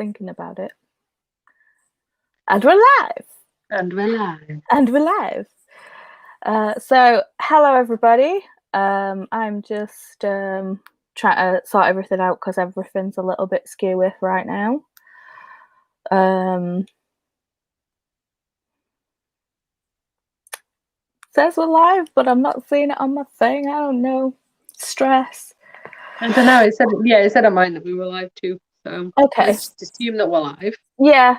thinking about it. And we're live! And we're live. And we're live. So, hello everybody. I'm just trying to sort everything out because everything's a little bit skewy right now. Says we're live, but I'm not seeing it on my thing. I don't know. Stress. I don't know. It said on mine that we were live too. So okay, let's just assume that we're live. Yeah.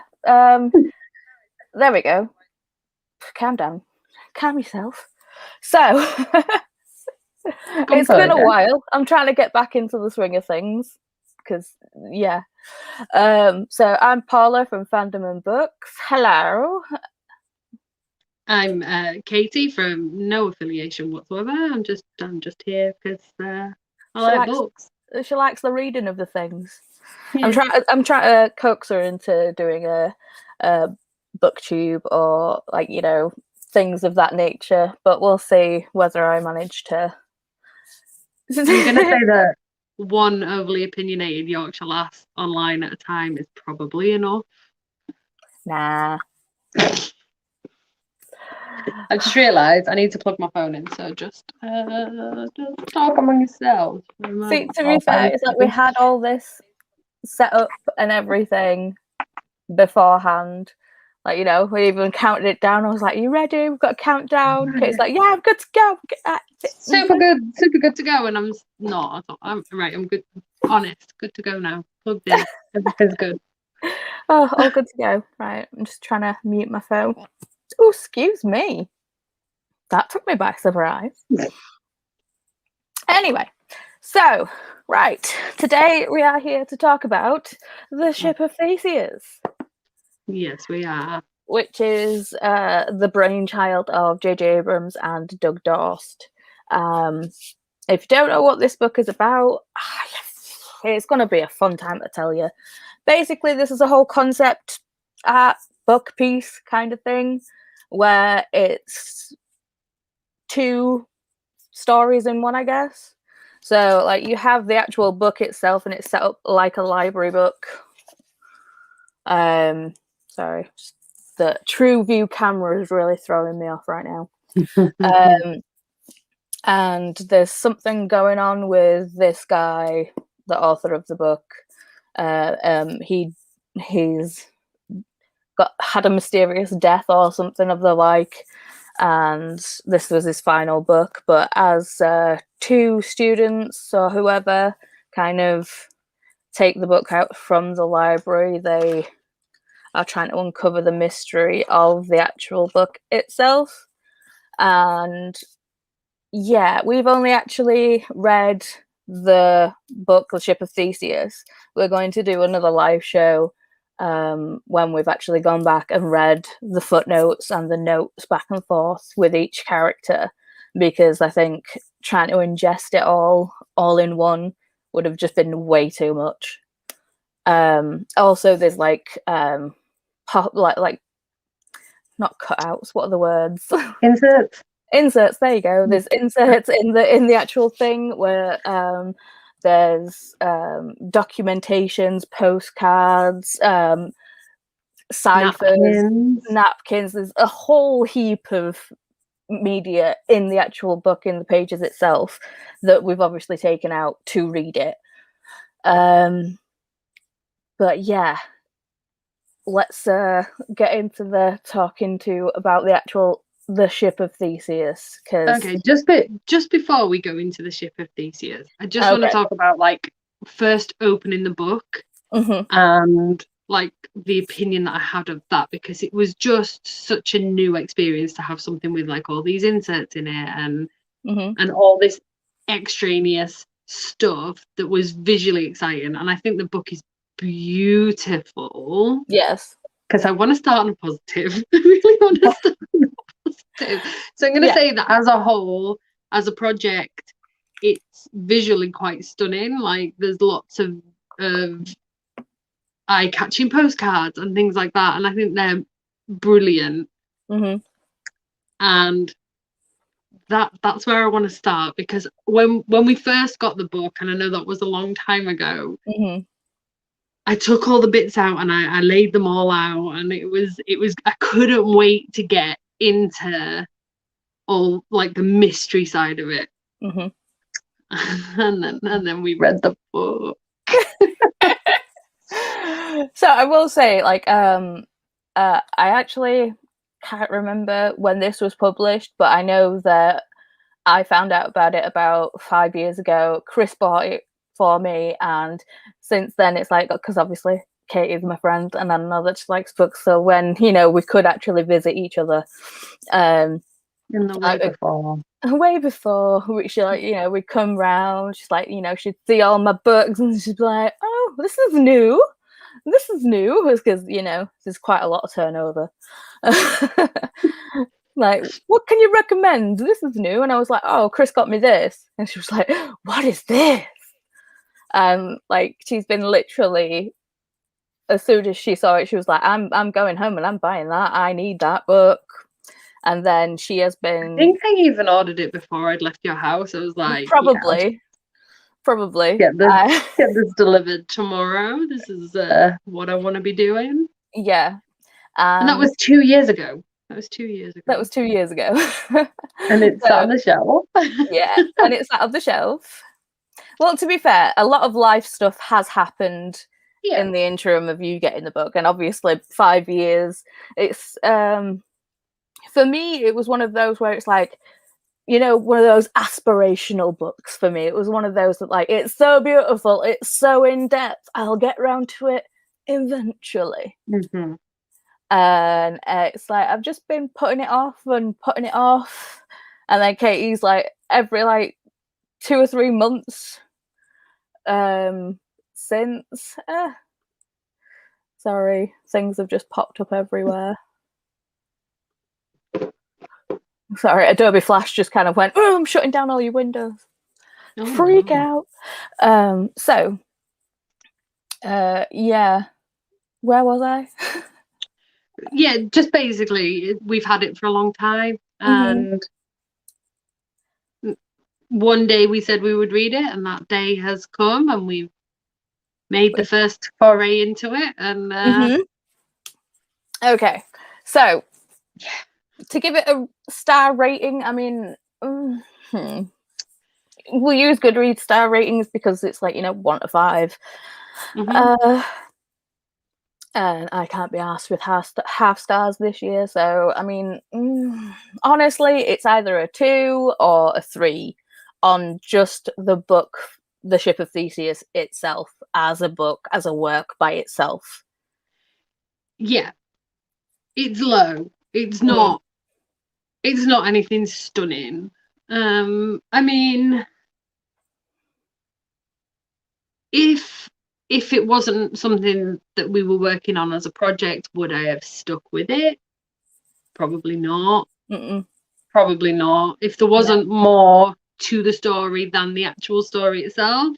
There we go. Calm down. Calm yourself. So it's been a while. I'm trying to get back into the swing of things because yeah. So I'm Paula from Fandom and Books. Hello. I'm Katie from no affiliation whatsoever. I'm just here because I like books. She likes the reading of the things. Yeah. I'm trying to coax her into doing a booktube or things of that nature, but we'll see whether I manage to. I'm gonna say that one overly opinionated Yorkshire lass online at a time is probably enough. Nah. I just realised I need to plug my phone in, so just talk among yourselves. See, to be fair, it's like we had all this set up and everything beforehand. Like, we even counted it down. I was like, "Are you ready? We've got a countdown." Okay, it's like, "Yeah, I'm good to go." Super good to go. And I'm not. I'm right. I'm good. Honest, good to go now. Plugged in. Everything's good. Oh, all good to go. Right, I'm just trying to mute my phone. Oh, excuse me. That took me by surprise. Anyway, so right, today we are here to talk about the Ship of Theseus. Yes, we are. Which is the brainchild of J.J. Abrams and Doug Dorst. If you don't know what this book is about, it's going to be a fun time to tell you. Basically, this is a whole concept art book piece kind of thing, where it's two stories in one, I guess. So, like, you have the actual book itself, and it's set up like a library book. Sorry. The true view camera is really throwing me off right now. And there's something going on with this guy, the author of the book. He's had a mysterious death or something of the like, and this was his final book. But as two students or whoever kind of take the book out from the library, they are trying to uncover the mystery of the actual book itself. And yeah, we've only actually read the book, The Ship of Theseus. We're going to do another live show when we've actually gone back and read the footnotes and the notes back and forth with each character, because I think trying to ingest it all in one would have just been way too much. Also, there's like not cutouts. What are the words? Inserts. There you go. There's inserts in the actual thing where there's documentations, postcards, ciphers, napkins. There's a whole heap of media in the actual book, in the pages itself, that we've obviously taken out to read it. But yeah, let's get into the talking about the Ship of Theseus. Okay, just before we go into the Ship of Theseus, I just want to talk about like first opening the book and like the opinion that I had of that, because it was just such a new experience to have something with like all these inserts in it and all this extraneous stuff that was visually exciting. And I think the book is beautiful. Yes. Because I want to start on a positive. I really want to start on a positive. So I'm going to say that as a whole, as a project, it's visually quite stunning. Like there's lots of eye-catching postcards and things like that. And I think they're brilliant. And that's where I want to start, because when we first got the book, and I know that was a long time ago, I took all the bits out and I laid them all out, and it was I couldn't wait to get into all like the mystery side of it. Mm-hmm. and then we read the book. So I will say, like, I actually can't remember when this was published, but I know that I found out about it about 5 years ago. Chris bought it for me, and since then it's like, because obviously Katie is my friend and I know that she likes books, so when, you know, we could actually visit each other, In the way before she, like, you know, we'd come round, she's like, you know, she'd see all my books and she'd be like, oh, this is new, because, you know, there's quite a lot of turnover. Like, what can you recommend? This is new. And I was like, oh, Chris got me this. And she was like, what is this? Like, she's been literally, as soon as she saw it, she was like, I'm going home and I'm buying that. I need that book. And then she has been, I think I even ordered it before I'd left your house. I was like, probably get this delivered tomorrow. This is what I want to be doing. Yeah. And that was 2 years ago. That was 2 years ago. And it's on the shelf. Yeah, and it's out of the shelf. Well, to be fair, a lot of life stuff has happened in the interim of you getting the book, and obviously 5 years. It's for me, it was one of those where it's like, you know, one of those aspirational books for me. It was one of those that, like, it's so beautiful, it's so in depth, I'll get around to it eventually. Mm-hmm. And it's like, I've just been putting it off, and then Katie's like, every like 2 or 3 months since sorry, things have just popped up everywhere. Sorry, Adobe Flash just kind of went, oh, I'm shutting down all your windows. Freak out. So yeah, where was I? Yeah, just basically, we've had it for a long time, and one day we said we would read it, and that day has come, and we've made the first foray into it. And okay, so to give it a star rating, I mean, we'll use Goodreads star ratings because it's like, you know, 1 to 5. And I can't be asked with half stars this year. So, I mean, honestly, it's either a 2 or a 3 on just the book, The Ship of Theseus itself, as a book, as a work by itself. Yeah. It's low. It's not anything stunning. I mean, if it wasn't something that we were working on as a project, would I have stuck with it? Probably not. Probably not. If there wasn't more to the story than the actual story itself,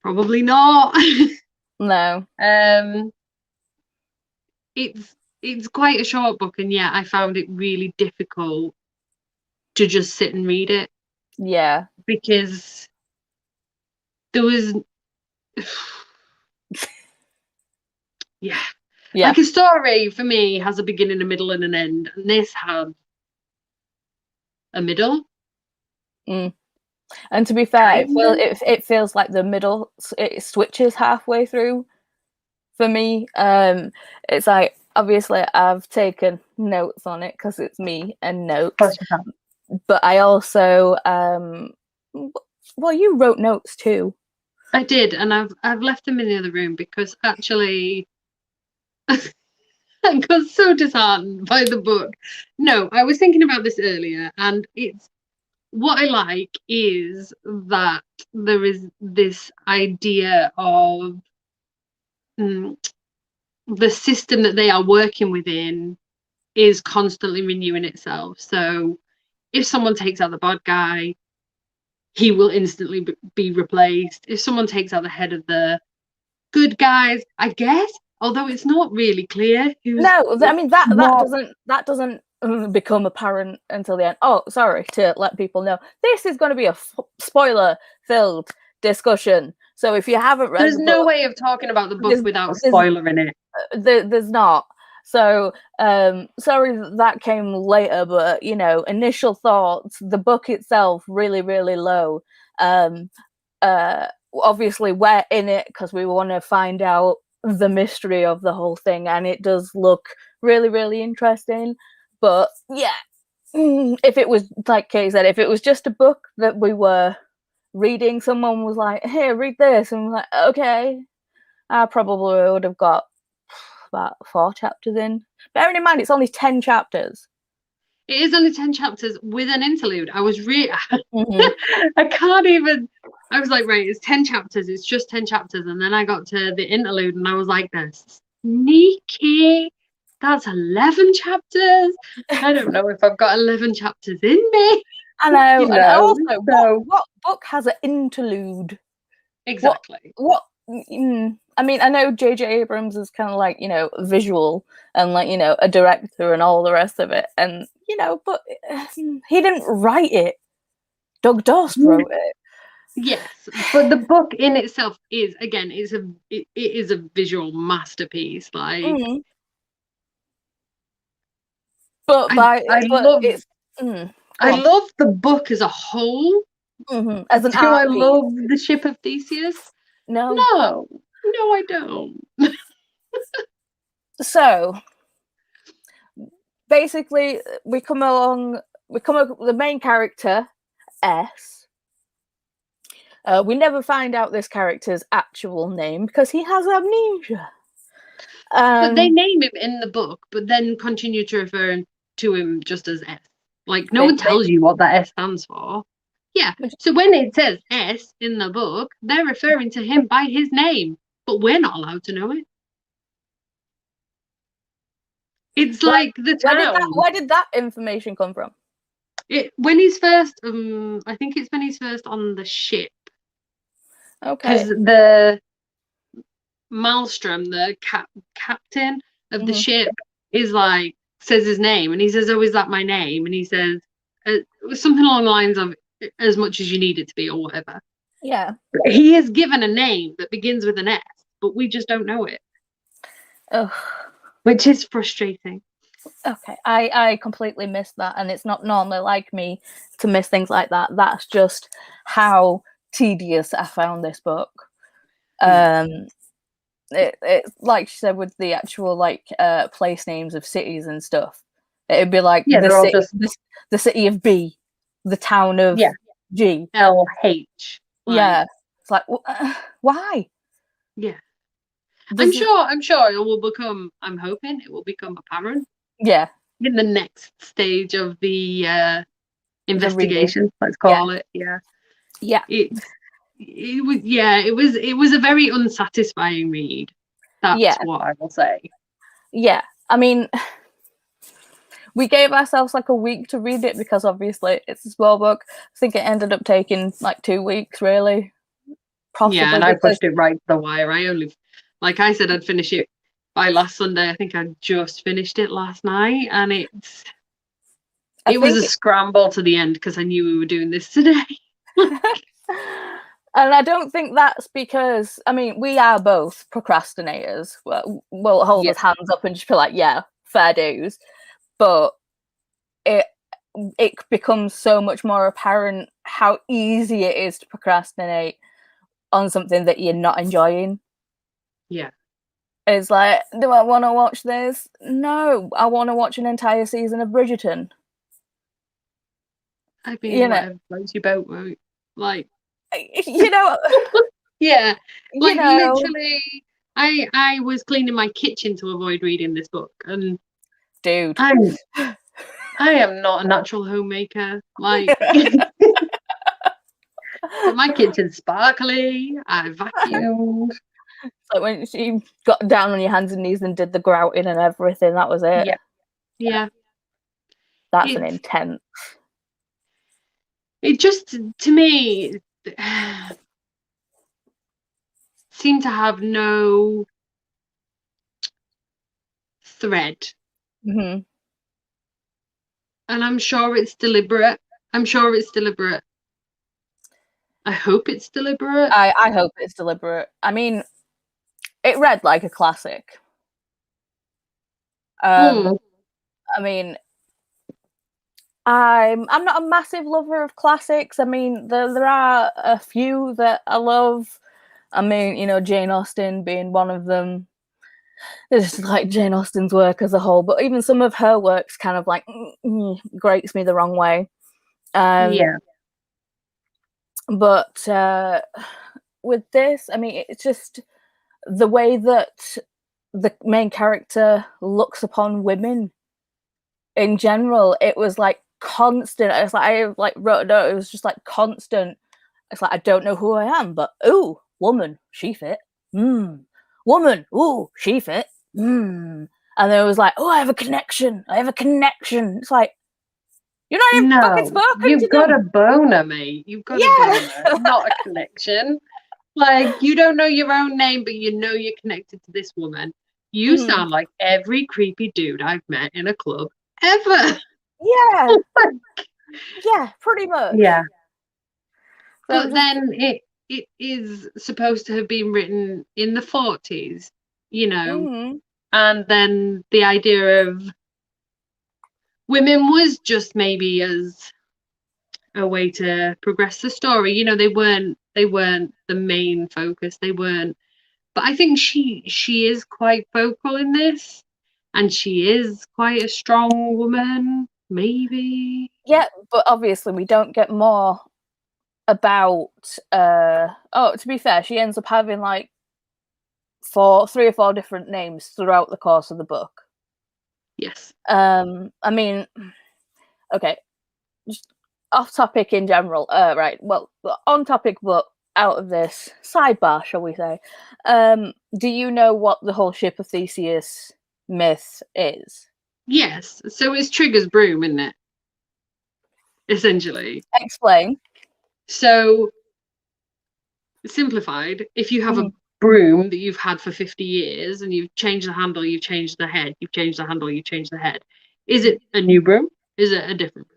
probably not. No. It's quite a short book, and I found it really difficult to just sit and read it. Yeah. Because there was like, a story for me has a beginning, a middle, and an end, and this had a middle. And to be fair, it feels like the middle, it switches halfway through for me. It's like, obviously I've taken notes on it because it's me and notes, but I also well, you wrote notes too. I did, and I've left them in the other room because actually I got so disheartened by the book. No, I was thinking about this earlier, and it's what I like is that there is this idea of the system that they are working within is constantly renewing itself. So if someone takes out the bad guy, he will instantly be replaced. If someone takes out the head of the good guys, I guess, although it's not really clear who's... No, I mean, that doesn't become apparent until the end. Oh, sorry to let people know, this is going to be a spoiler-filled discussion. So if you haven't read there's the no book, way of talking about the book without spoiling it. There's not. So sorry that came later, but you know, initial thoughts, the book itself really, really low. Obviously we're in it because we want to find out the mystery of the whole thing, and it does look really, really interesting. But yeah, if it was, like Kate said, if it was just a book that we were reading, someone was like, "Here, read this," and I'm like, "Okay," I probably would have got about 4 chapters in. Bearing in mind, it's only 10 chapters. It is only 10 chapters with an interlude. I was really, I can't even. I was like, right, it's 10 chapters. It's just 10 chapters, and then I got to the interlude, and I was like, "This sneaky. That's 11 chapters. I don't know if I've got 11 chapters in me." I know, You and know, also, so what book has an interlude? exactly. What? I mean, I know J.J. Abrams is kind of like, you know, visual and like, you know, a director and all the rest of it, and you know, but he didn't write it. Doug Dorst wrote it. Yes, but the book in itself is, again, it is a visual masterpiece. Like, but it's. I love the book as a whole. As an Do art I piece. love the Ship of Theseus? No, I don't. So basically, the main character, S. We never find out this character's actual name because he has amnesia. But they name him in the book, but then continue to refer to him just as S. Like, no one tells you what that S stands for. Yeah, so when it says S in the book, they're referring to him by his name, but we're not allowed to know it. It's like the town. Where did that information come from? When he's first, I think it's when he's first on the ship. Okay. Because the Maelstrom, the captain of the ship, is like, says his name, and he says, "Oh, is that my name?" And he says something along the lines of "as much as you need it to be," or whatever. Yeah. He is given a name that begins with an S, but we just don't know it. Ugh. Which is frustrating. Okay, I completely missed that, and it's not normally like me to miss things like that. That's just how tedious I found this book. It's like she said with the actual like place names of cities and stuff. It'd be like the city of B, the town of G, LH. Yeah, it's like why? Yeah, I'm sure it will become. I'm hoping it will become apparent. Yeah, in the next stage of the investigation, let's call it. Yeah. It was a very unsatisfying read. That's what I will say. Yeah, I mean, we gave ourselves like a week to read it because obviously it's a small book. I think it ended up taking like 2 weeks, really. Possibly, and I pushed it right to the wire. I only, like I said, I'd finish it by last Sunday. I think I just finished it last night, and it was a scramble to the end because I knew we were doing this today. And I don't think that's because, I mean, we are both procrastinators. We'll hold our hands up and just be like, yeah, fair dues. But it becomes so much more apparent how easy it is to procrastinate on something that you're not enjoying. Yeah. It's like, do I want to watch this? No, I want to watch an entire season of Bridgerton. I mean, whatever floats your boat, right? Like, you know. Yeah. Like, literally, I was cleaning my kitchen to avoid reading this book, and dude, I am not a natural homemaker. Like, my kitchen's sparkly. I vacuumed. Like when she got down on your hands and knees and did the grouting and everything, that was it. Yeah. That's an intense. It just, to me, seemed to have no thread. Mm-hmm. And I'm sure it's deliberate. I hope it's deliberate. I hope it's deliberate. I mean, it read like a classic. I mean, I'm not a massive lover of classics. I mean, there are a few that I love. I mean, you know, Jane Austen being one of them. It's just like Jane Austen's work as a whole, but even some of her works kind of like grates me the wrong way. Yeah. But with this, I mean, it's just the way that the main character looks upon women in general. It was like constant. It's like I like wrote a note. It was just like constant. It's like I don't know who I am, but ooh, woman, she fit. Woman, ooh, she fit. And then it was like, oh, I have a connection. I have a connection. It's like you're not even fucking spoken you've to got them. a boner, mate. You've got a boner, not a connection. Like, you don't know your own name, but you know you're connected to this woman. You sound like every creepy dude I've met in a club ever. Yeah. Yeah, pretty much. Yeah. So But then it is supposed to have been written in the 40s, you know, and then the idea of women was just maybe as a way to progress the story. You know, they weren't the main focus. They weren't. But I think she is quite vocal in this, and she is quite a strong woman. Maybe. yeah, but obviously we don't get more about. Oh, to be fair, she ends up having like 3 or 4 different names throughout the course of the book. Yes. I mean, okay, just off topic in general. Right. Well, on topic, but out of this sidebar, shall we say? Do you know what the whole Ship of Theseus myth is? Yes. So it's Trigger's broom, isn't it? Essentially. Explain. So, simplified, if you have a broom that you've had for 50 years and you've changed the handle, you've changed the head, you've changed the handle, you've changed the head, is it a new broom? Is it a different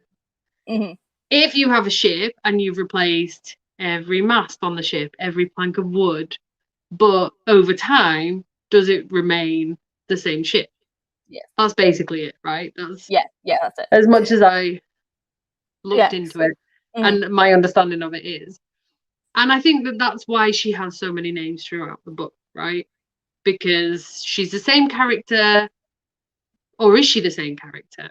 broom? If you have a ship and you've replaced every mast on the ship, every plank of wood, but over time, does it remain the same ship? Yeah. That's basically it, right? That's that's it. as much as I looked into it and my understanding of it is. And I think that that's why she has so many names throughout the book, right? Because she's the same character, or is she the same character?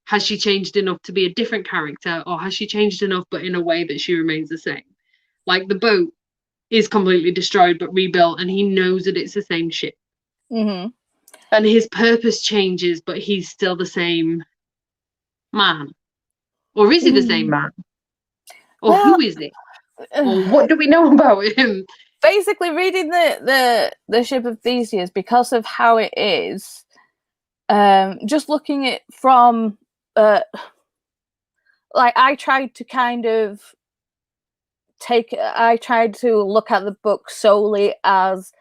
Has she changed enough to be a different character, or has she changed enough but in a way that she remains the same? Like the boat is completely destroyed but rebuilt, and he knows that it's the same ship. And his purpose changes, but he's still the same man. Or is he the same man? Or who is he? Or what do we know about him? Basically, reading the Ship of Theseus, because of how it is, just looking at from like I tried to look at the book solely as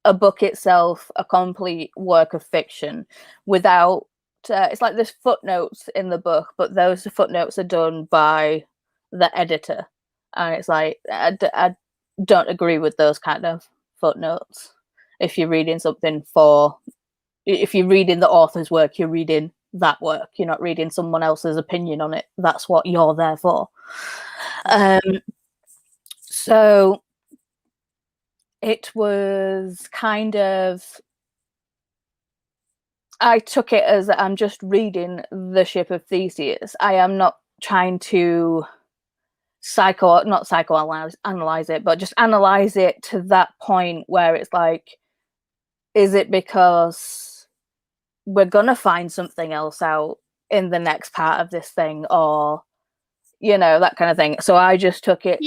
a book itself, a complete work of fiction, without it's like there's footnotes in the book, but those footnotes are done by the editor, and it's like I don't agree with those kind of footnotes. If you're reading something if you're reading the author's work, you're reading that work. You're not reading someone else's opinion on it. That's what you're there for. So it was kind of, I took it as I'm just reading the Ship of Theseus. I am not trying to not psychoanalyze it, but just analyze it to that point where it's like, is it because we're gonna find something else out in the next part of this thing, or that kind of thing. So I just took it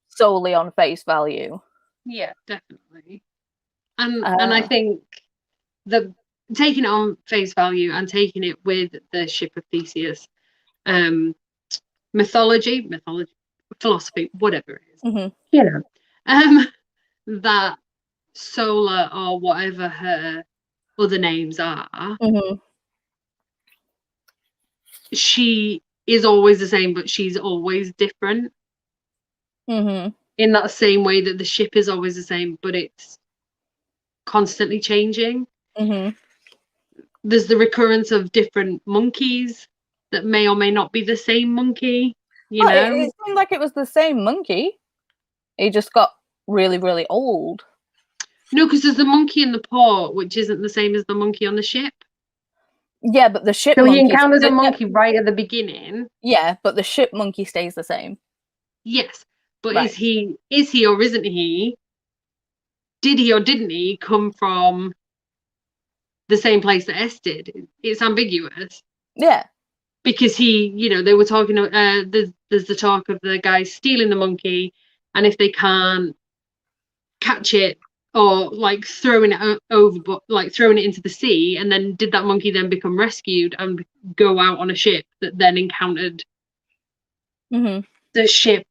solely on face value. Yeah, definitely. And I think the taking it on face value and taking it with the Ship of Theseus, mythology, philosophy, whatever it is, that Sola, or whatever her other names are, she is always the same, but she's always different. in that same way that the ship is always the same, but it's constantly changing. There's the recurrence of different monkeys that may or may not be the same monkey, you know? It seemed like it was the same monkey. He just got really, really old. No, because there's the monkey in the port, which isn't the same as the monkey on the ship. Yeah, but the ship so monkey... he encounters a monkey right at the beginning. Yeah, but the ship monkey stays the same. Yes, but right. Is he or isn't he? Did he or didn't he come from the same place that S did? It's ambiguous. Yeah. Because he, you know, they were talking, there's the talk of the guys stealing the monkey, and if they can't catch it or like throwing it over, like throwing it into the sea, and then did that monkey then become rescued and go out on a ship that then encountered the ship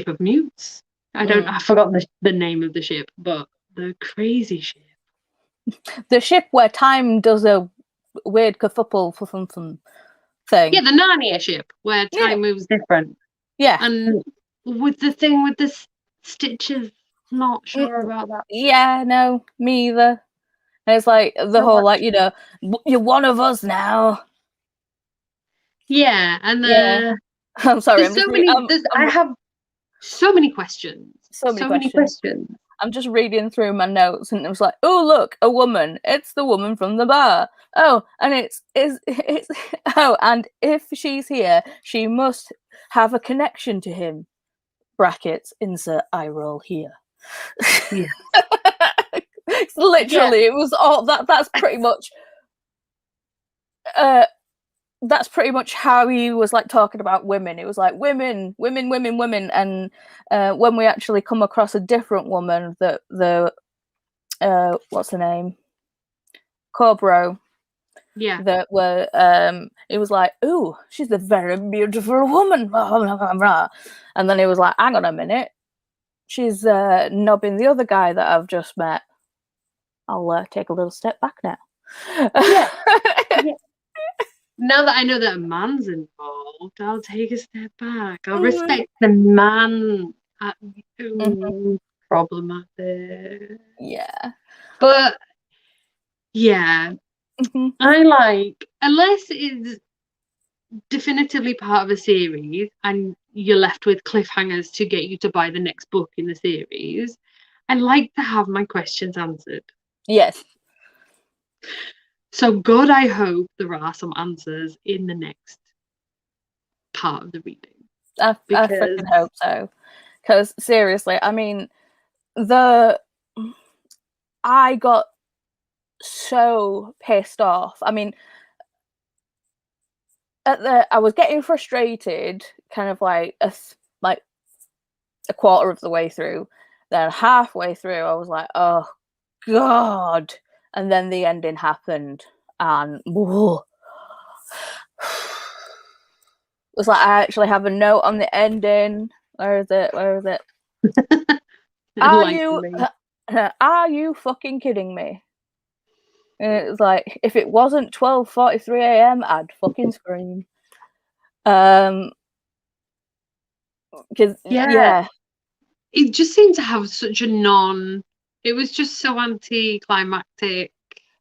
of mutes? I forgot the name of the ship, but the crazy ship. The ship where time does a weird kerfuffle for something thing. Yeah, the Narnia ship where time moves different. Yeah. And with the thing with the stitches, not sure about that. Yeah, no, me either. And it's like the whole, like, you know, you're one of us now. Yeah, and I'm sorry. I have so many questions. So many questions. I'm just reading through my notes, and it was like, oh, look, a woman. It's the woman from the bar. Oh, and it's oh, and if she's here, she must have a connection to him. Brackets, insert eye roll here. Yeah. Literally, it was all that. That's pretty much. That's pretty much how he was like talking about women. It was like women, and when we actually come across a different woman, the what's her name, Cobro, that were it was like, ooh, she's a very beautiful woman, and then it was like, hang on a minute, she's knobbing the other guy that I've just met. I'll take a little step back now. Yeah. Now that I know that a man's involved, I'll take a step back. I'll respect the man. Problematic. Yeah. But, yeah. I like, unless it's definitively part of a series and you're left with cliffhangers to get you to buy the next book in the series, I like to have my questions answered. Yes. So God, I hope there are some answers in the next part of the reading. I freaking hope so. Because seriously, I mean, I got so pissed off. I mean, I was getting frustrated, kind of like a quarter of the way through. Then halfway through, I was like, oh God. And then the ending happened, and whoa. It was like, I actually have a note on the ending. Where is it? Are you fucking kidding me? And it was like, if it wasn't 12:43 a.m., I'd fucking scream. Because it just seemed to have such a it was just so anticlimactic.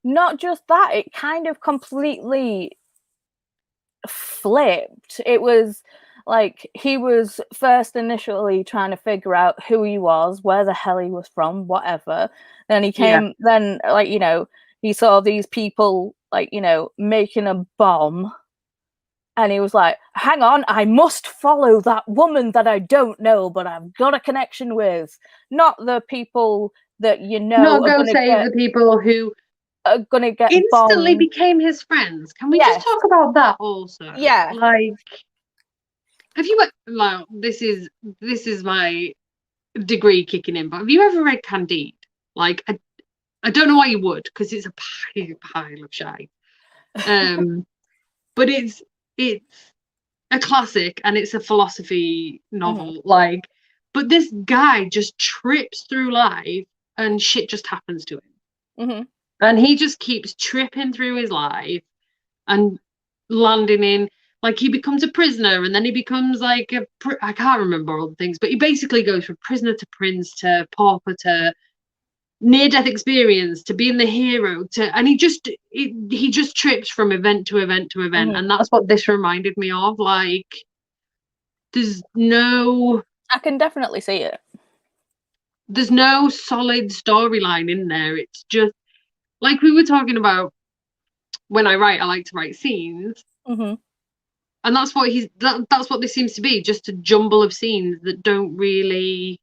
Not just that, it kind of completely flipped. It was like he was first initially trying to figure out who he was, where the hell he was from, whatever. Then he came, then, like, you know, he saw these people, like, you know, making a bomb. And he was like, hang on, I must follow that woman that I don't know, but I've got a connection with. Not the people that you know. Not go save the people who are going to get instantly bombed. Became his friends. Can we just talk about that also? Yeah. Like, have you, like, this is my degree kicking in, but have you ever read Candide? Like, I don't know why you would, because it's a pile of shite. But it's a classic, and it's a philosophy novel. Like, but this guy just trips through life, and shit just happens to him. And he just keeps tripping through his life and landing in like he becomes a prisoner, and then he becomes like I can't remember all the things, but he basically goes from prisoner to prince to pauper to near-death experience to being the hero and he just trips from event to event to event, and that's what this reminded me of. Like, there's no, I can definitely see it. There's no solid storyline in there. It's just like we were talking about. When I like to write scenes, and that's what that's what this seems to be, just a jumble of scenes that don't really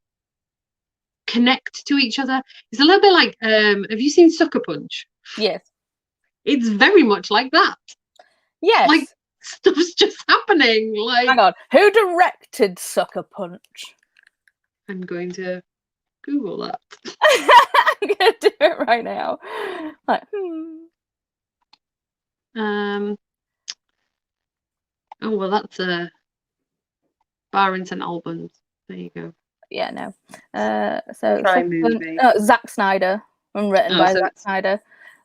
connect to each other. It's a little bit like, have you seen Sucker Punch? Yes. It's very much like that. Yes. Like, stuff's just happening. Like, hang on, who directed Sucker Punch? I'm going to Google that. I'm gonna do it right now. Like, oh well, that's Barrington Albans. There you go. Yeah, no. So movie. Zack Snyder, and written by Zack Snyder.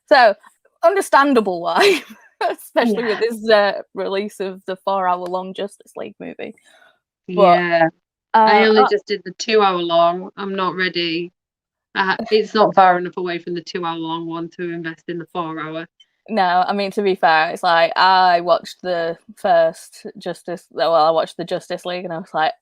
So understandable why, especially with this release of the 4-hour-long Justice League movie. But, I only just did the 2-hour-long. I'm not ready. It's not far enough away from the 2-hour-long one to invest in the 4-hour. No, I mean, to be fair, it's like I watched the first Justice. Well, I watched the Justice League, and I was like,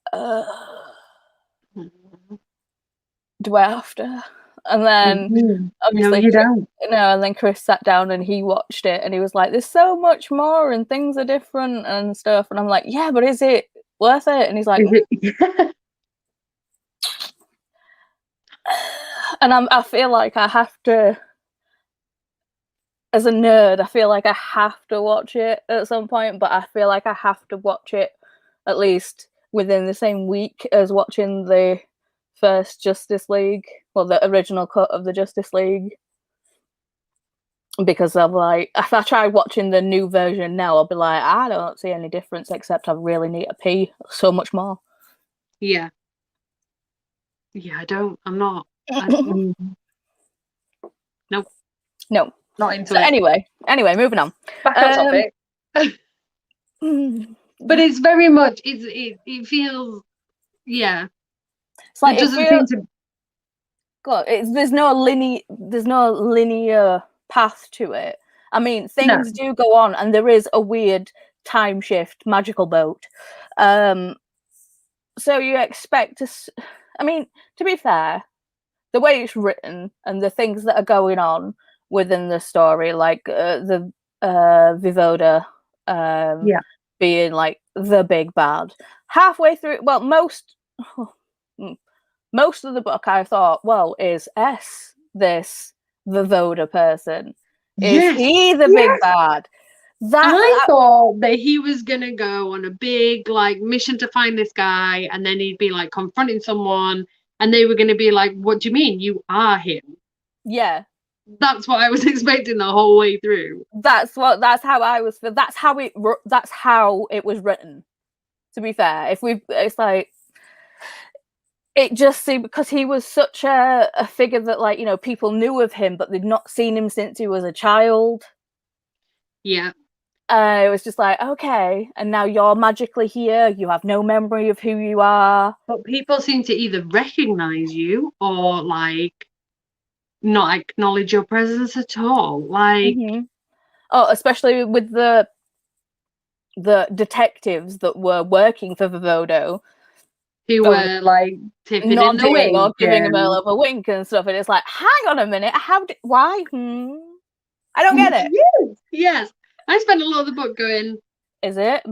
do I have to? And then obviously, no, you don't. No, and then Chris sat down and he watched it, and he was like, "There's so much more, and things are different and stuff." And I'm like, "Yeah, but is it worth it?" And he's like, and I feel like I have to, as a nerd, I feel like I have to watch it at some point, but I feel like I have to watch it at least within the same week as watching the first Justice League, well, the original cut of the Justice League, because I'm like, if I try watching the new version now, I'll be like, I don't see any difference except I really need to pee so much more. Yeah, I'm not. Nope. No. Not into it. it. Anyway, moving on. Back on topic. But it's very much, it feels, yeah. It's like, it doesn't seem to. God, there's no linear path to it. I mean, things do go on, and there is a weird time shift magical boat. So you expect to. I mean, to be fair, the way it's written and the things that are going on within the story, like the Vivoda being like the big bad. Halfway through, well, most of the book, I thought, well, is S this Vivoda person? Is he the big bad? I thought that he was gonna go on a big like mission to find this guy, and then he'd be like confronting someone, and they were gonna be like, "What do you mean? You are him?" Yeah, that's what I was expecting the whole way through. That's how I was. That's how it was written. To be fair, it's like, it just seemed, because he was such a figure that, like, you know, people knew of him, but they'd not seen him since he was a child. Yeah. It was just like, okay, and now you're magically here. You have no memory of who you are. But people seem to either recognize you or like not acknowledge your presence at all. Like, oh, especially with the detectives that were working for Vivodo, who were like tipping in the wink or giving him a little wink and stuff, and it's like, hang on a minute, why? I don't get it. Yes. I spent a lot of the book going, is it?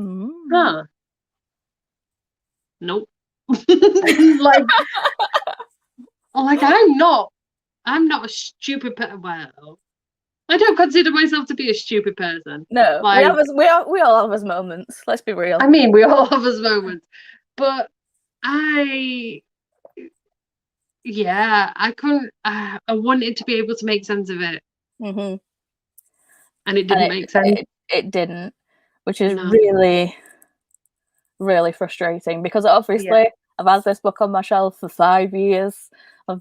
Huh. Nope. like I'm not a stupid person. Well, I don't consider myself to be a stupid person. No, like, we all have those moments. Let's be real. I mean, we all have those moments, but I couldn't. I wanted to be able to make sense of it, and it didn't make sense. It didn't, which is really, really frustrating, because obviously I've had this book on my shelf for 5 years.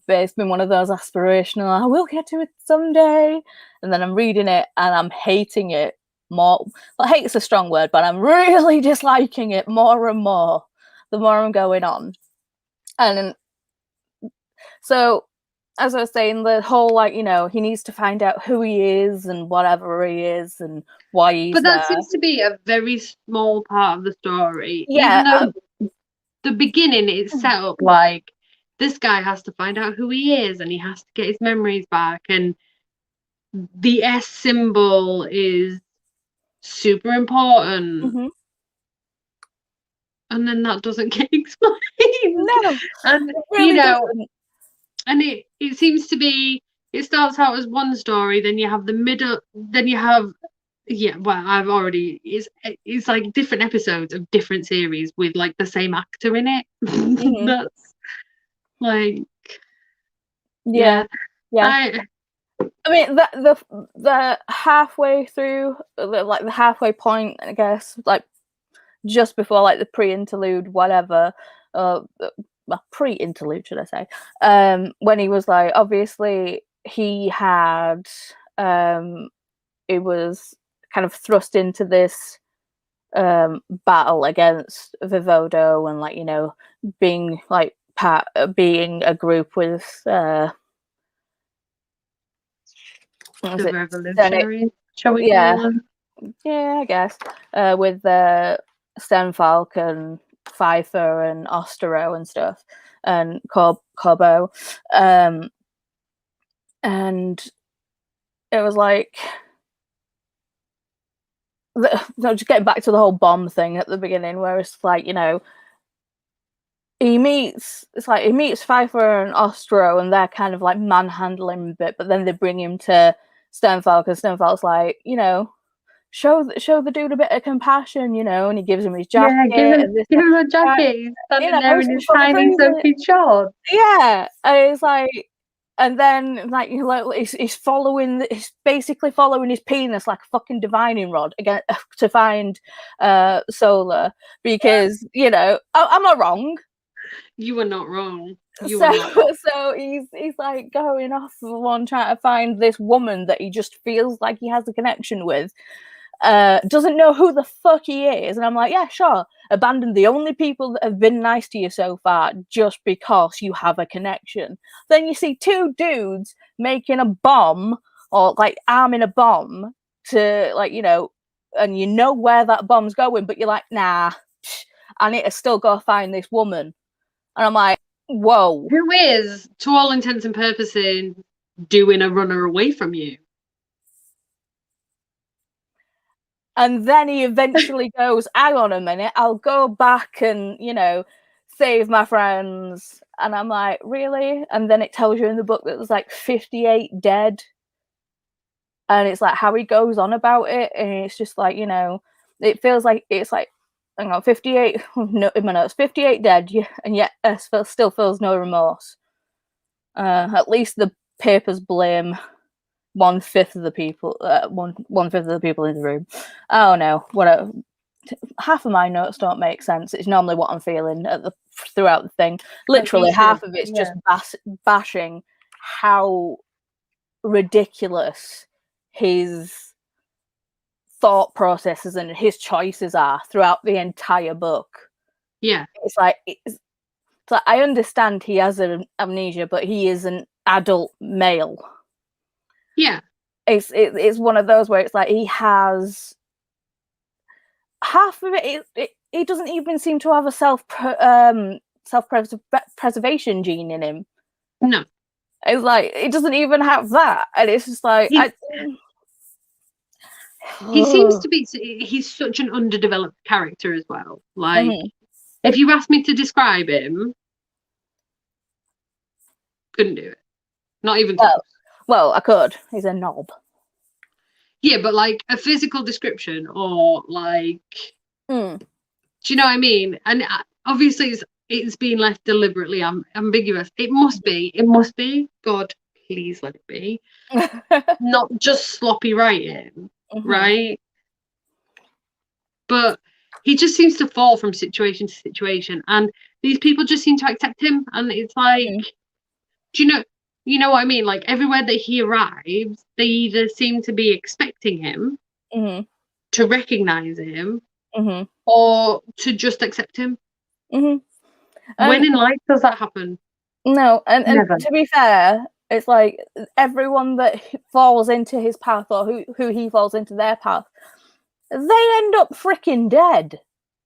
It's been one of those aspirational, I will get to it someday, and then I'm reading it and I'm hating it more. Well, hate's a strong word, but I'm really disliking it more and more the more I'm going on. And so, as I was saying, the whole, like, you know, he needs to find out who he is and whatever he is and why he's But that there. seems to be a very small part of the story. Yeah, Even though the beginning is set up like this guy has to find out who he is and he has to get his memories back, and the S symbol is super important. mm-hmm. And then that doesn't get explained. No, And it really doesn't. And it seems to be, it starts out as one story, then you have the middle, then you have, well, it's like different episodes of different series with like the same actor in it. Mm-hmm. That's like, yeah. I mean, the halfway through, like the halfway point, I guess, like just before like the pre-interlude, whatever, well, pre-interlude, should I say? When he was like, obviously he had, it was kind of thrust into this battle against Vivodo, and like, you know, being like being a group with the revolutionaries, shall we call them? Yeah, I guess. With Stenfalk and Pfeiffer and Ostero and stuff, and Corbo. And it was like, just getting back to the whole bomb thing at the beginning, where it's like, you know, he meets Pfeiffer and Ostero, and they're kind of like manhandling him a bit, but then they bring him to Stenfalk, and Stenfalk's like, you know, show the dude a bit of compassion, you know, and he gives him his jacket. Yeah, give him a jacket. He's standing there in his tiny soapy shorts. Yeah, and it's like, and then like, you know, he's basically following his penis like a fucking divining rod again to find Solar, because, you know, I'm not wrong. You were not wrong. So he's like going off one trying to find this woman that he just feels like he has a connection with. Doesn't know who the fuck he is, and I'm like, yeah, sure, abandon the only people that have been nice to you so far just because you have a connection. Then you see two dudes making a bomb, or like arming a bomb to, like, you know, and you know where that bomb's going, but you're like, nah, I need to still go find this woman. And I'm like, whoa, who is, to all intents and purposes, doing a runner away from you? And then he eventually goes, hang on a minute, I'll go back and, you know, save my friends. And I'm like, really? And then it tells you in the book that there's like 58 dead. And it's like how he goes on about it. And it's just like, you know, it feels like it's like, hang on, 58, no, in my notes, 58 dead, and yet still feels no remorse. At least the papers blame 1/5 of the people, 1/5 of the people in the room. Oh no, whatever. Half of my notes don't make sense. It's normally what I'm feeling throughout the thing. Literally, half of it's just bashing how ridiculous his thought processes and his choices are throughout the entire book. Yeah, it's like I understand he has an amnesia, but he is an adult male. Yeah, it's one of those where it's like he has half of it. He doesn't even seem to have a self-preservation gene in him. No, it's like he doesn't even have that, and it's just like he seems to be. He's such an underdeveloped character as well. Like, if you asked me to describe him, couldn't do it. Not even close. Well, I could. He's a knob. Yeah, but like a physical description, or like, do you know what I mean? And obviously, it's been left deliberately ambiguous. It must be. God, please let it be. Not just sloppy writing, right? But he just seems to fall from situation to situation, and these people just seem to accept him. And it's like, do you know what I mean? Like, everywhere that he arrives, they either seem to be expecting him, to recognize him or to just accept him. When in life does that happen? No, and to be fair, it's like everyone that falls into his path or who he falls into their path, they end up freaking dead.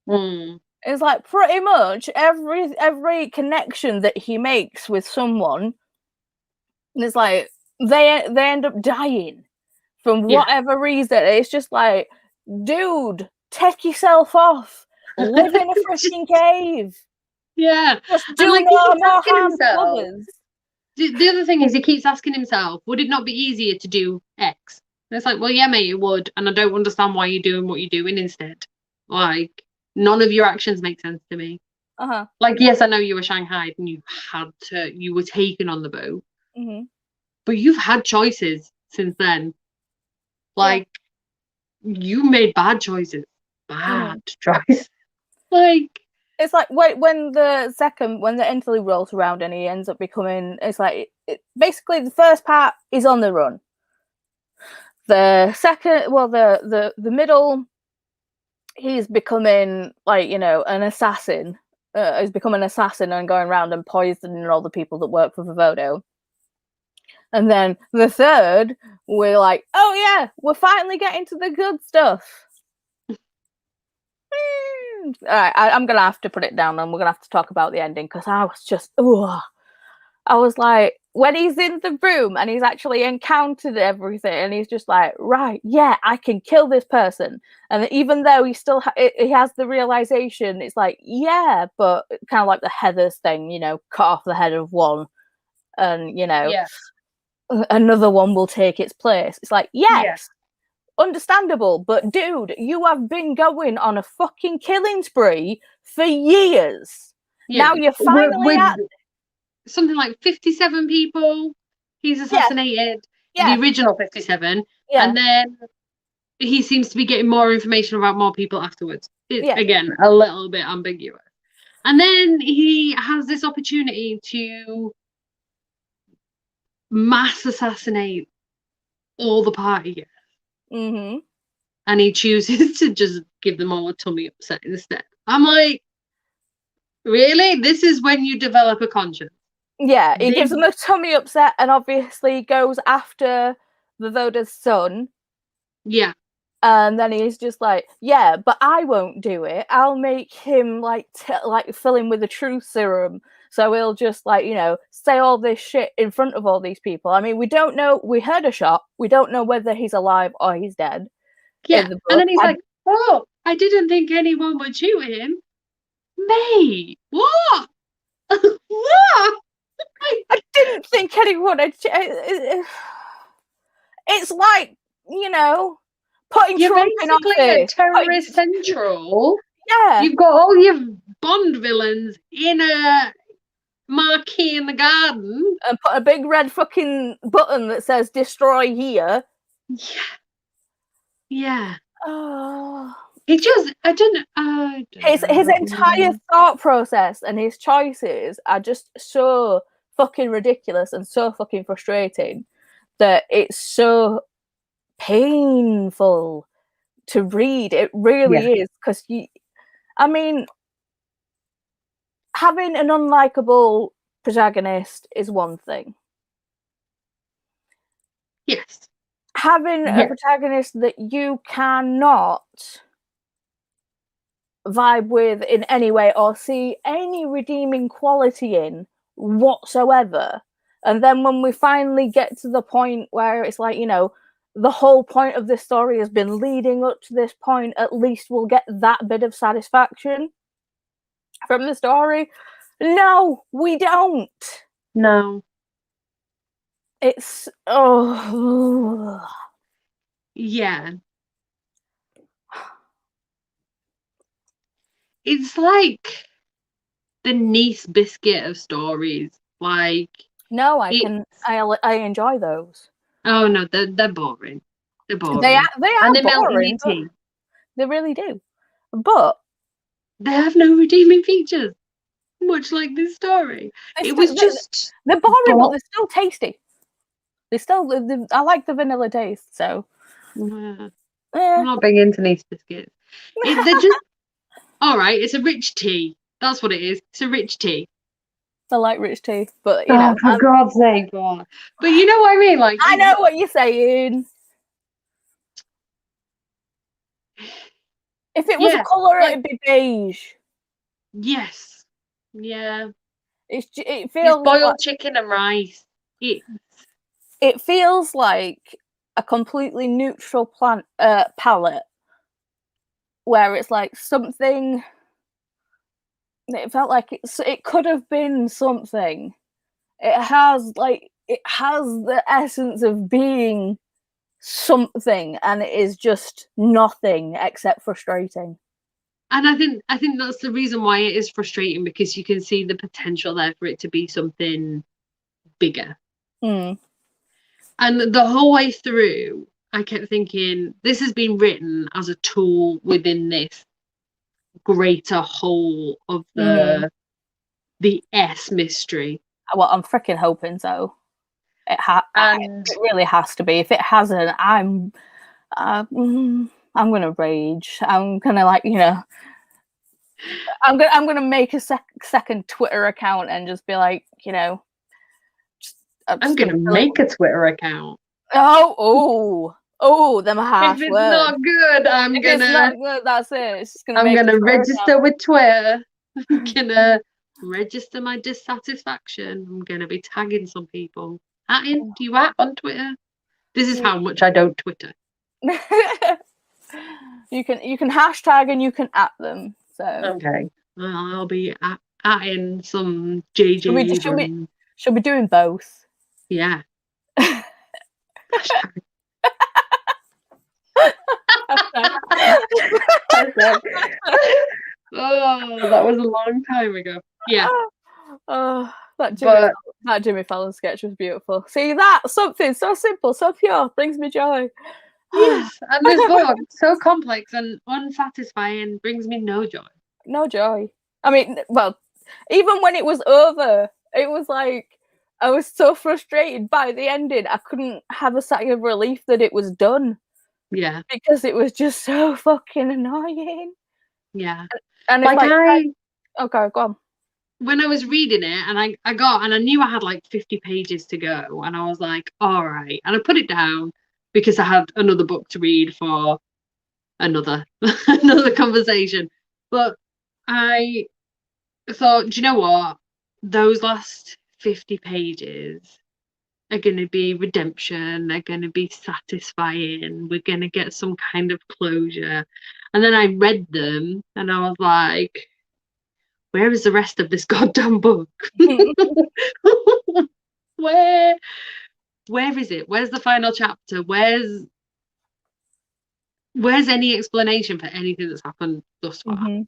It's like pretty much every connection that he makes with someone, it's like they end up dying from whatever reason. It's just like, dude, take yourself off. Live in a freaking cave. Yeah. Just do no more harm to others. The other thing is he keeps asking himself, would it not be easier to do X? And it's like, well, yeah, mate, it would. And I don't understand why you're doing what you're doing instead. Like, none of your actions make sense to me. Like, yes, I know you were shanghaied and you were taken on the boat. But you've had choices since then. Like, you made bad choices. Bad choices. Like, it's like when the interlude rolls around and he ends up becoming, it's like basically the first part is on the run. The second, well, the middle, he's becoming like, you know, an assassin. He's become an assassin and going around and poisoning all the people that work for Vodo. And then the third, we're like, oh yeah, we're finally getting to the good stuff. All right, I'm gonna have to put it down, and we're gonna have to talk about the ending, because I was just, I was like, when he's in the room and he's actually encountered everything, and he's just like, right, yeah, I can kill this person, and even though he still he has the realization, it's like, yeah, but kind of like the Heathers thing, you know, cut off the head of one, and you know, another one will take its place. It's like, yes. Understandable, but dude, you have been going on a fucking killing spree for years. Now you're finally at something like 57 people he's assassinated. The original 57, and then he seems to be getting more information about more people afterwards. It's again a little bit ambiguous. And then he has this opportunity to mass assassinate all the party. And he chooses to just give them all a tummy upset instead. I'm like, really? This is when you develop a conscience? Yeah, he gives them a tummy upset and obviously goes after the Voda's son. Yeah. And then he's just like, yeah, but I won't do it. I'll make him like fill him with the truth serum. So he'll just like, you know, say all this shit in front of all these people. I mean, we don't know. We heard a shot. We don't know whether he's alive or he's dead. Yeah. And then he's like, oh, I didn't think anyone would shoot him. Mate, what? What? I didn't think anyone would. It's like, you know, putting Trump in office. A terrorist central. Yeah. You've got all your Bond villains in a marquee in the garden. And put a big red fucking button that says destroy here. Yeah. Yeah. Oh. He just, I don't His entire thought process and his choices are just so fucking ridiculous and so fucking frustrating that it's so painful to read. It really is, because I mean, having an unlikable protagonist is one thing. Yes. Having a protagonist that you cannot vibe with in any way or see any redeeming quality in whatsoever, and then when we finally get to the point where it's like, you know, the whole point of this story has been leading up to this point, at least we'll get that bit of satisfaction from the story. No, we don't. No. It's yeah. It's like the Nice biscuit of stories. Like, no, I enjoy those. Oh no, they're boring. They're boring. They are and boring. They really do. But they have no redeeming features. Much like this story. They're boring, but they're still tasty. I like the vanilla taste, so. Yeah. I'm not big into nice biscuits. They're just all right. It's a rich tea. That's what it is. It's a rich tea. I like rich tea, but you know, for God's sake, God. But you know what I mean? Like, I know what you're saying. If it was a colour, it'd be beige. Yes. Yeah. It feels it's boiled chicken and rice. It feels like a completely neutral palette, where it's like something. It felt like it could have been something. It has the essence of being something, and it is just nothing except frustrating. And I think that's the reason why it is frustrating, because you can see the potential there for it to be something bigger. Mm. And the whole way through, I kept thinking, this has been written as a tool within this greater whole of the S mystery. Well, I'm freaking hoping so. It really has to be. If it hasn't, I'm gonna rage. I'm gonna I'm gonna make a second Twitter account and just be like, I'm gonna make a Twitter account. Oh, them harsh words. If it's words. not good, it's not good, that's it. It's just I'm gonna register with Twitter. I'm gonna register my dissatisfaction. I'm gonna be tagging some people. Do you at on Twitter? This is how much I don't Twitter. You can hashtag and you can at them. So okay, I'll be atting some JJ. Should we doing both? Yeah. Oh, that was a long time ago. Yeah. Oh, that Jimmy Fallon sketch was beautiful. See, that something so simple, so pure brings me joy. Yes, and this book, so complex and unsatisfying, brings me no joy. No joy. I mean, well, even when it was over, it was like I was so frustrated by the ending. I couldn't have a sigh of relief that it was done. Yeah, because it was just so fucking annoying. Yeah, and like okay, go on. When I was reading it, and I knew I had like 50 pages to go, and I was like, all right, and I put it down because I had another book to read for another conversation. But I thought, do you know what? Those last 50 pages are going to be redemption, are going to be satisfying, we're going to get some kind of closure. And then I read them and I was like, where is the rest of this goddamn book? Where is it? Where's the final chapter? Where's any explanation for anything that's happened thus far? Mm-hmm.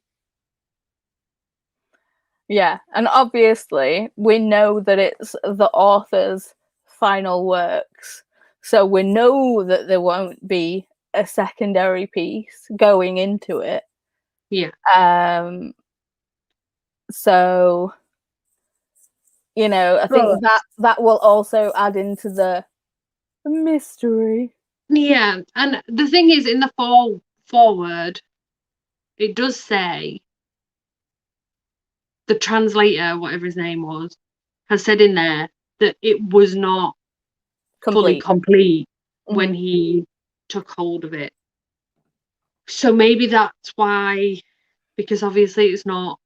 Yeah, and obviously we know that it's the author's final works, so we know that there won't be a secondary piece going into it. Yeah. So, I think that will also add into the mystery. Yeah, and the thing is, in the foreword, it does say the translator, whatever his name was, has said in there that it was not fully complete when he took hold of it. So maybe that's why, because obviously it's not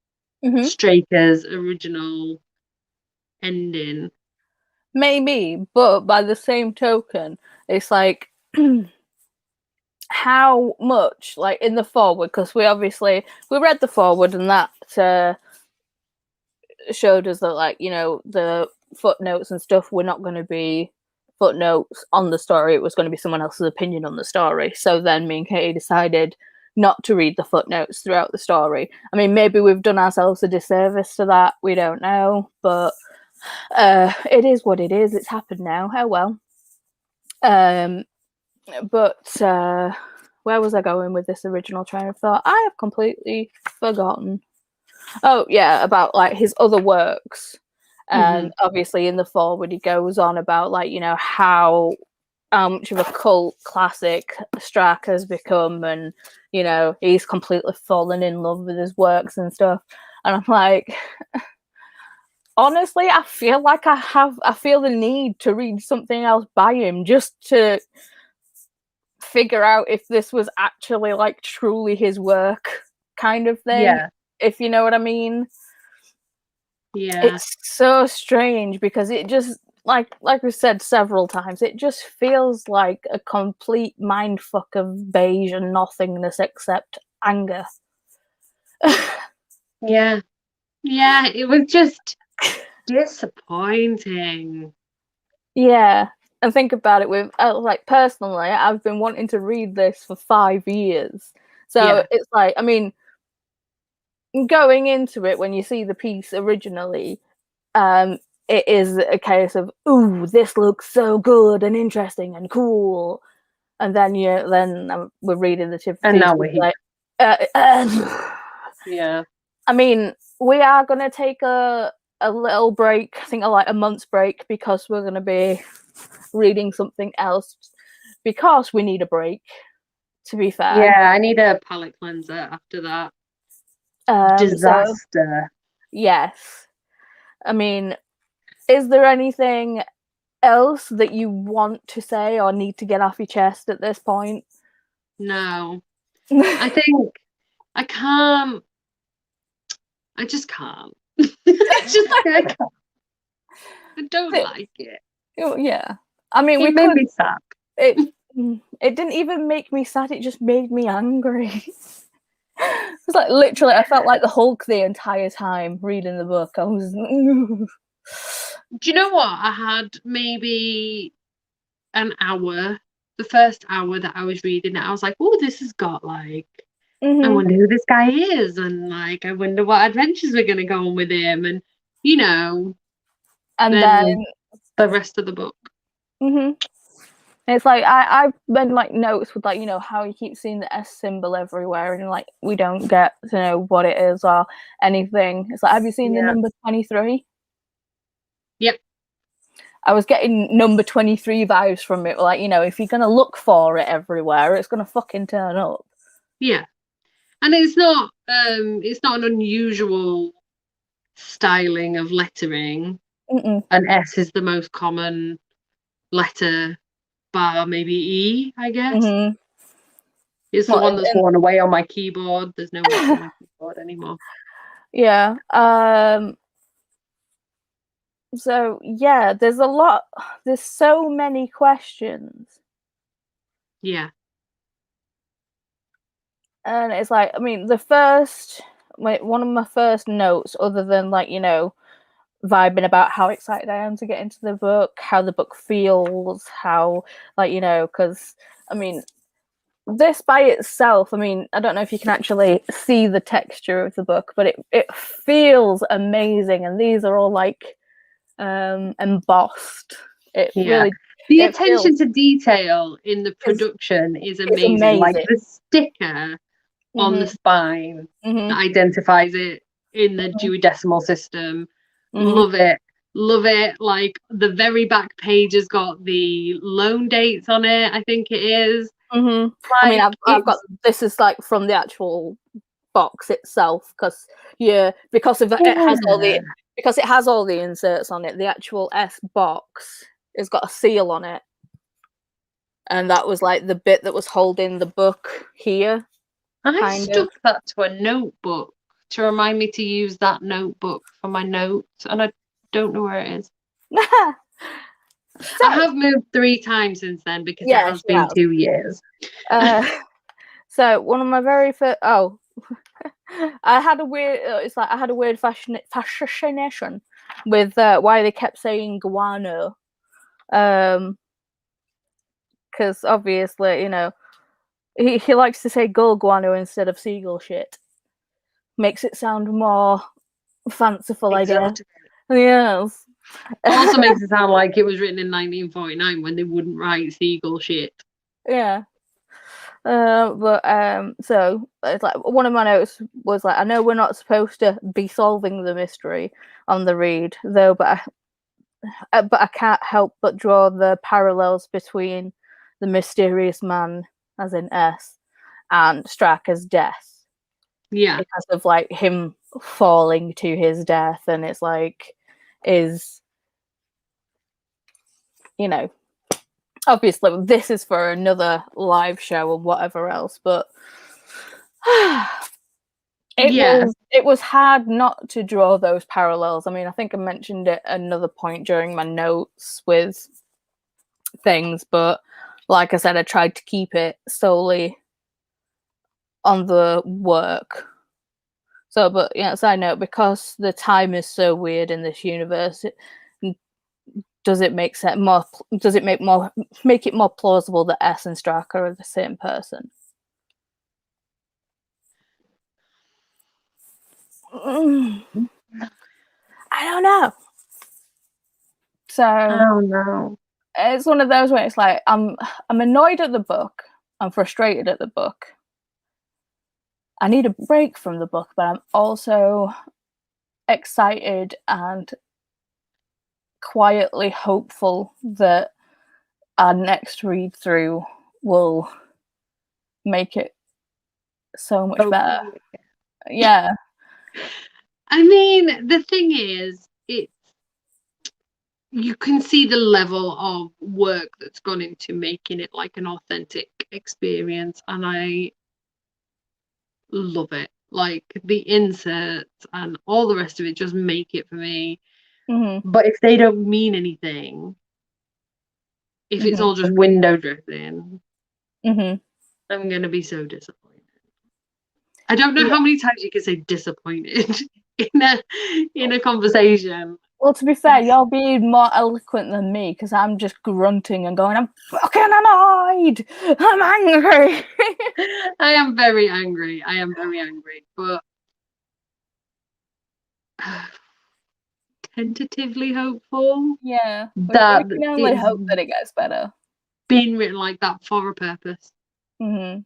Straker's original ending. Maybe, but by the same token, it's like how much, like in the foreword, because we read the foreword and that showed us that, like, the footnotes and stuff were not going to be footnotes on the story. It was going to be someone else's opinion on the story. So then me and Katie decided not to read the footnotes throughout the story. I mean, maybe we've done ourselves a disservice to that. We don't know, but it is what it is. It's happened now. Oh well. But where was I going with this original train of thought? I have completely forgotten. Oh yeah, about like his other works. And obviously in the foreword he goes on about, like, how how much of a cult classic Strack has become, and you know, he's completely fallen in love with his works and stuff. And I'm like, honestly, I feel like I feel the need to read something else by him just to figure out if this was actually like truly his work, kind of thing. Yeah. If you know what I mean. Yeah. It's so strange because it just like we said several times, it just feels like a complete mindfuck of beige and nothingness except anger. Yeah. Yeah, it was just disappointing. Yeah. And think about it, with like personally, I've been wanting to read this for 5 years. So it's like, I mean, going into it, when you see the piece originally, it is a case of, ooh, this looks so good and interesting and cool, and then we're reading the Ship of Theseus, now we're here. Yeah. I mean, we are going to take a little break, I think like a month's break, because we're going to be reading something else because we need a break, to be fair. Yeah, I need a palate cleanser after that. Disaster. So, yes. I mean, is there anything else that you want to say or need to get off your chest at this point? No. I think I can't. I just can't. I can't. I don't like it. Yeah. I mean, it made me sad. It didn't even make me sad, it just made me angry. It's like literally, I felt like the Hulk the entire time reading the book. I was. Do you know what? I had maybe an hour. The first hour that I was reading it, I was like, "Oh, this has got like, I wonder who this guy is, and like, I wonder what adventures we're gonna go on with him, and you know." And then the rest of the book. It's like I've been like notes with like, you know, how you keep seeing the S symbol everywhere, and like we don't get to know what it is or anything. It's like, have you seen the number 23? Yep. I was getting number 23 vibes from it. Like, you know, if you're gonna look for it everywhere, it's gonna fucking turn up. Yeah, and it's not an unusual styling of lettering. An S is the most common letter, bar maybe E, I guess. It's the one that's worn away on my keyboard. There's no S on my keyboard anymore. Yeah. So yeah, there's so many questions. Yeah. And it's like, I mean, one of my first notes, other than like, you know, vibing about how excited I am to get into the book, how the book feels, how, like, you know, because I mean, this by itself, I mean, I don't know if you can actually see the texture of the book, but it feels amazing, and these are all like embossed. Really, the attention to detail in the production is amazing. Like the sticker on the spine that identifies it in the Dewey Decimal System. Love it. Like the very back page has got the loan dates on it, I think it is. Like, I mean, I've got, this is like from the actual box itself, because because of it has all the, because it has all the inserts on it. The actual S box has got a seal on it, and that was like the bit that was holding the book here. I stuck that to a notebook to remind me to use that notebook for my notes, and I don't know where it is. I have moved 3 times since then, because it has been 2 years. So one of my very first, I had a weird, I had a weird fascination with why they kept saying guano, because obviously, you know, he likes to say gull guano instead of seagull shit. Makes it sound more fanciful, I guess. Yes. It also makes it sound like it was written in 1949 when they wouldn't write seagull shit. Yeah. So it's like, one of my notes was like, I know we're not supposed to be solving the mystery on the read, though, but I can't help but draw the parallels between the mysterious man, as in S, and Stracker's death. Yeah. Because of like him falling to his death, and it's like is, you know, obviously this is for another live show and whatever else, but it was hard not to draw those parallels. I mean, I think I mentioned it at another point during my notes with things, but like I said, I tried to keep it solely on the work. So, but yeah, side note, because the time is so weird in this universe, does it make more plausible that S and Stracker are the same person? I don't know. So I don't know. It's one of those where it's like I'm annoyed at the book, I'm frustrated at the book, I need a break from the book, but I'm also excited and quietly hopeful that our next read through will make it so much better. Yeah. I mean, the thing is, you can see the level of work that's gone into making it like an authentic experience, and I love it. Like the inserts and all the rest of it just make it for me. Mm-hmm. But if they don't mean anything, if it's all just window dressing, I'm going to be so disappointed. I don't know how many times you can say disappointed in a conversation. Well, to be fair, you're being more eloquent than me because I'm just grunting and going, I'm fucking annoyed. I'm angry. I am very angry, but tentatively hopeful. Yeah, that we can only hope that it gets better. Being written like that for a purpose. Mm-hmm.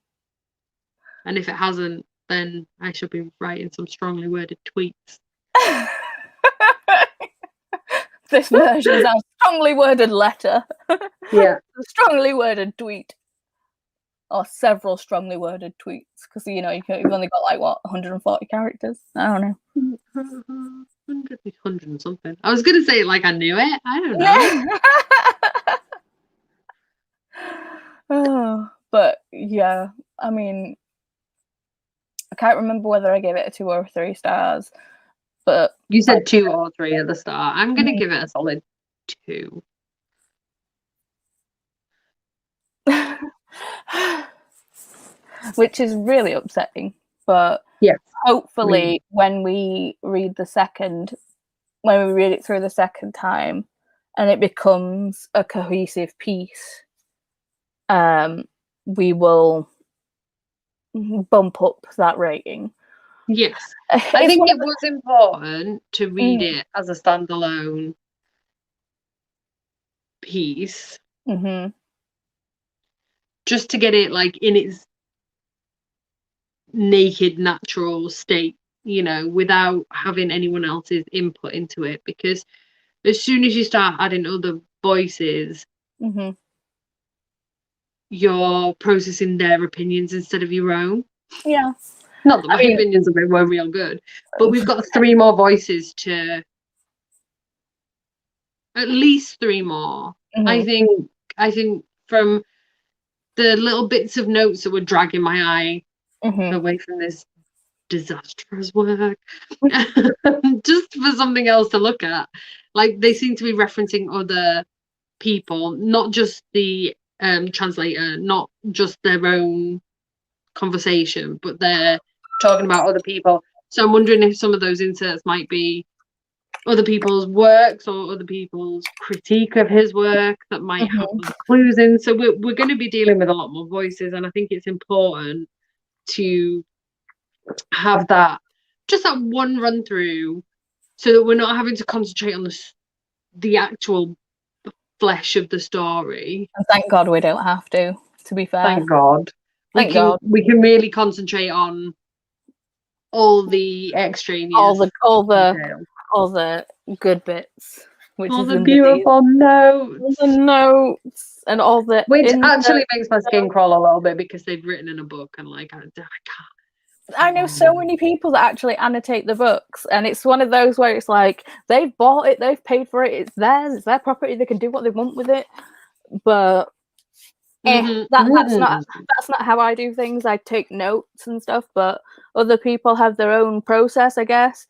And if it hasn't, then I should be writing some strongly worded tweets. This version is a strongly worded letter. Yeah. A strongly worded tweet. Or several strongly worded tweets. Because, you know, you've only got, like, what, 140 characters? I don't know. 100 and something. I was going to say it like I knew it. I don't know. Oh, but, yeah. I mean, I can't remember whether I gave it a 2 or 3 stars. But you said 2 or 3 at the start. I'm going to give it a solid 2. Which is really upsetting, but yes, hopefully when we read it through the second time and it becomes a cohesive piece, we will bump up that rating. Yes. I think it was important to read it as a standalone piece. Mm-hmm. Just to get it like in its naked, natural state, you know, without having anyone else's input into it. Because as soon as you start adding other voices, you're processing their opinions instead of your own. Yeah. Not that my opinions were real good, but we've got 3 more voices to, at least 3 more. I think from the little bits of notes that were dragging my eye away from this disastrous work, just for something else to look at. Like, they seem to be referencing other people, not just the translator, not just their own conversation, but they're talking about other people. So I'm wondering if some of those inserts might be other people's works or other people's critique of his work that might have clues in. So we're going to be dealing with a lot more voices, and I think it's important to have that, just that one run through, so that we're not having to concentrate on the actual flesh of the story. And thank God we don't have to be fair. Thank God. We can really concentrate on all the extraneous, all the good bits, which all is the beautiful notes. All the notes. and all the which actually makes my skin crawl a little bit because they've written in a book and like I can't. I know so many people that actually annotate the books, and it's one of those where it's like they've bought it, they've paid for it, it's theirs, it's their property, they can do what they want with it. But that's not how I do things. I take notes and stuff, but other people have their own process, I guess.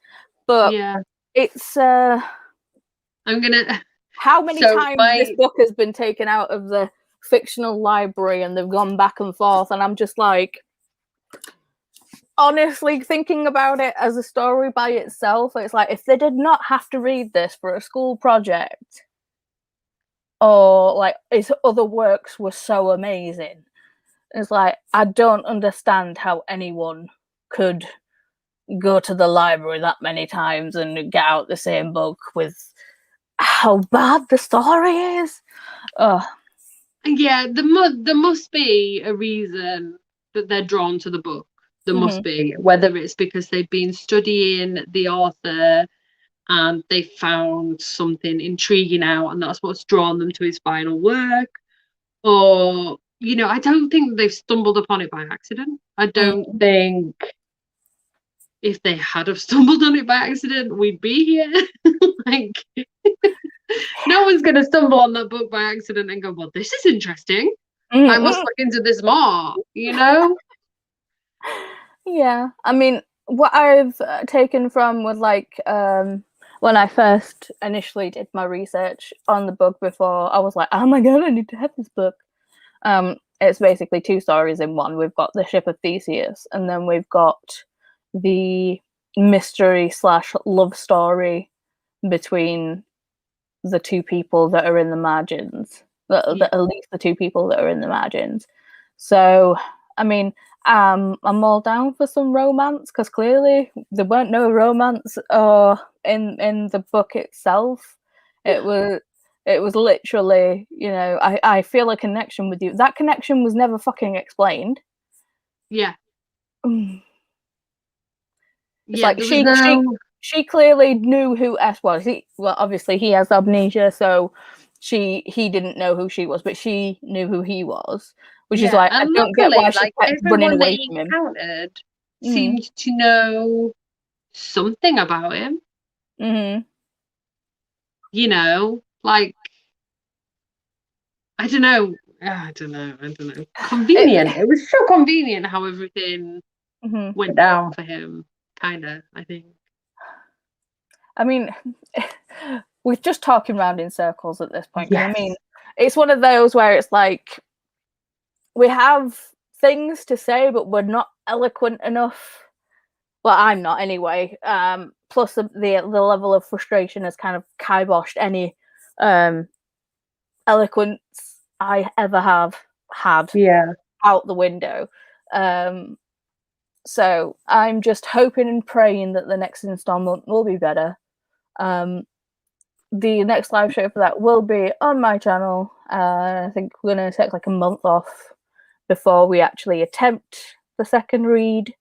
But yeah, it's I'm gonna. How many times this book has been taken out of the fictional library and they've gone back and forth, and I'm just like, honestly, thinking about it as a story by itself, it's like if they did not have to read this for a school project, or like his other works were so amazing, it's like I don't understand how anyone could go to the library that many times and get out the same book with how bad the story is. Yeah, there must be a reason that they're drawn to the book. There must be, whether it's because they've been studying the author and they found something intriguing out and that's what's drawn them to his final work, or I don't think they've stumbled upon it by accident. I don't think if they had have stumbled on it by accident we'd be here. Like no one's going to stumble on that book by accident and go, well, this is interesting, I must look into this more. Yeah, I mean, what I've taken from was like when I first initially did my research on the book before, I was like, oh my god, I need to have this book. It's basically two stories in one. We've got the Ship of Theseus, and then we've got the mystery / love story between the two people that are in the margins. At least the two people that are in the margins. So, I mean, I'm all down for some romance because clearly there weren't no romance in the book itself. It was literally, I feel a connection with you. That connection was never fucking explained. Yeah. It's like she clearly knew who S was. Well, obviously he has amnesia, so he didn't know who she was, but she knew who he was. Which is why I don't get why she kept running away from him. Encountered seemed to know something about him. Like I don't know. Convenient. It was so convenient how everything went down for him. Kinda, I think. I mean, we're just talking round in circles at this point. Yes. I mean, it's one of those where it's like we have things to say, but we're not eloquent enough. Well, I'm not anyway. Plus, the level of frustration has kind of kiboshed any eloquence I ever have had out the window. So I'm just hoping and praying that the next installment will be better. The next live show for that will be on my channel. I think we're going to take like a month off before we actually attempt the second read.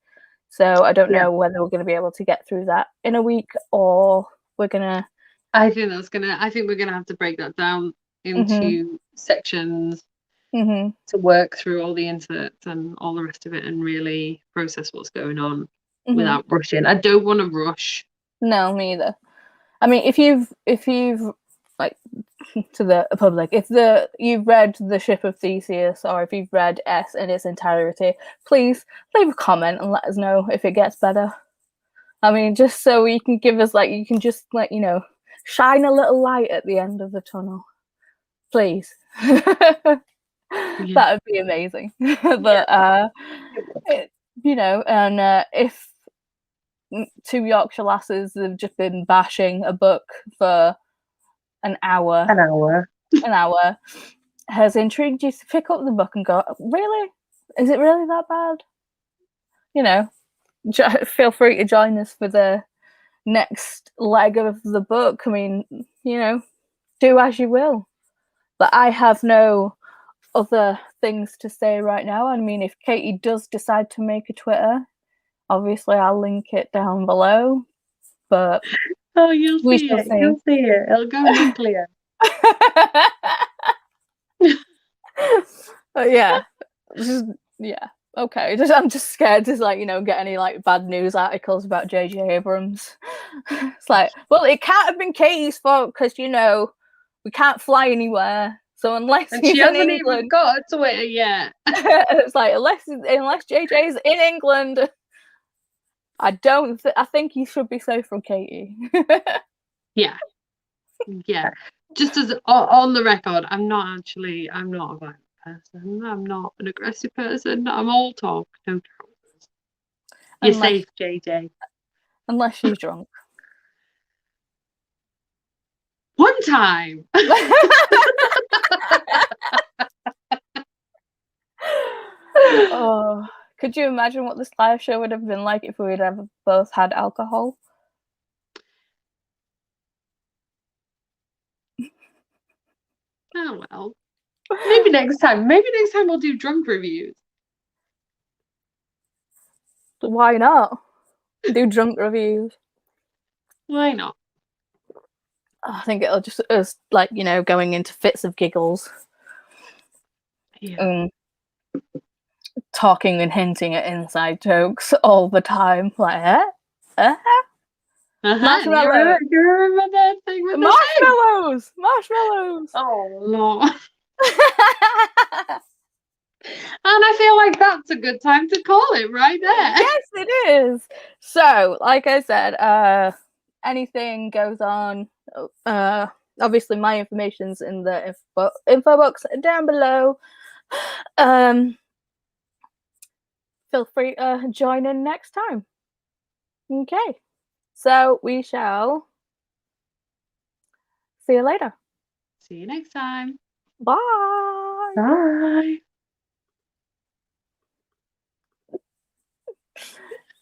So I don't know whether we're going to be able to get through that in a week or we're going to... I think we're going to have to break that down into sections to work through all the inserts and all the rest of it and really process what's going on without rushing. I don't want to rush. No, me either. I mean, if you've like to the public, if you've read The Ship of Theseus or if you've read S in its entirety, please leave a comment and let us know if it gets better. I mean, just so you can give us you can just shine a little light at the end of the tunnel, please. That would be amazing. But and if two Yorkshire lasses have just been bashing a book for an hour has intrigued you to pick up the book and go, really? Is it really that bad? Feel free to join us for the next leg of the book. I mean, do as you will. But I have no other things to say right now. I mean, if Katie does decide to make a Twitter, obviously I'll link it down below. But you'll see it. You'll see it. It'll go nuclear. Yeah. Yeah. Okay. I'm just scared to get any bad news articles about J.J. Abrams. It's well, it can't have been Katie's fault because we can't fly anywhere. So unless And he's she in hasn't even England, got a Twitter yet. it's unless JJ's in England, I think he should be safe from Katie. Yeah. Just as on the record, I'm not a violent person. I'm not an aggressive person. I'm all talk, no troubles. You're safe, JJ. Unless she's drunk. One time. Oh, could you imagine what this live show would have been like if we had ever both had alcohol? Oh well. Maybe next time we'll do drunk reviews. Why not? Do drunk reviews. Why not? I think it'll just us going into fits of giggles. Yeah. Talking and hinting at inside jokes all the time. Marshmallows. You remember that thing with marshmallows? Oh Lord. And I feel like that's a good time to call it right there. Yes, it is. So, like I said, anything goes on. Obviously, my information's in the info box down below. Feel free to join in next time. Okay. So we shall see you later. See you next time. Bye. Bye.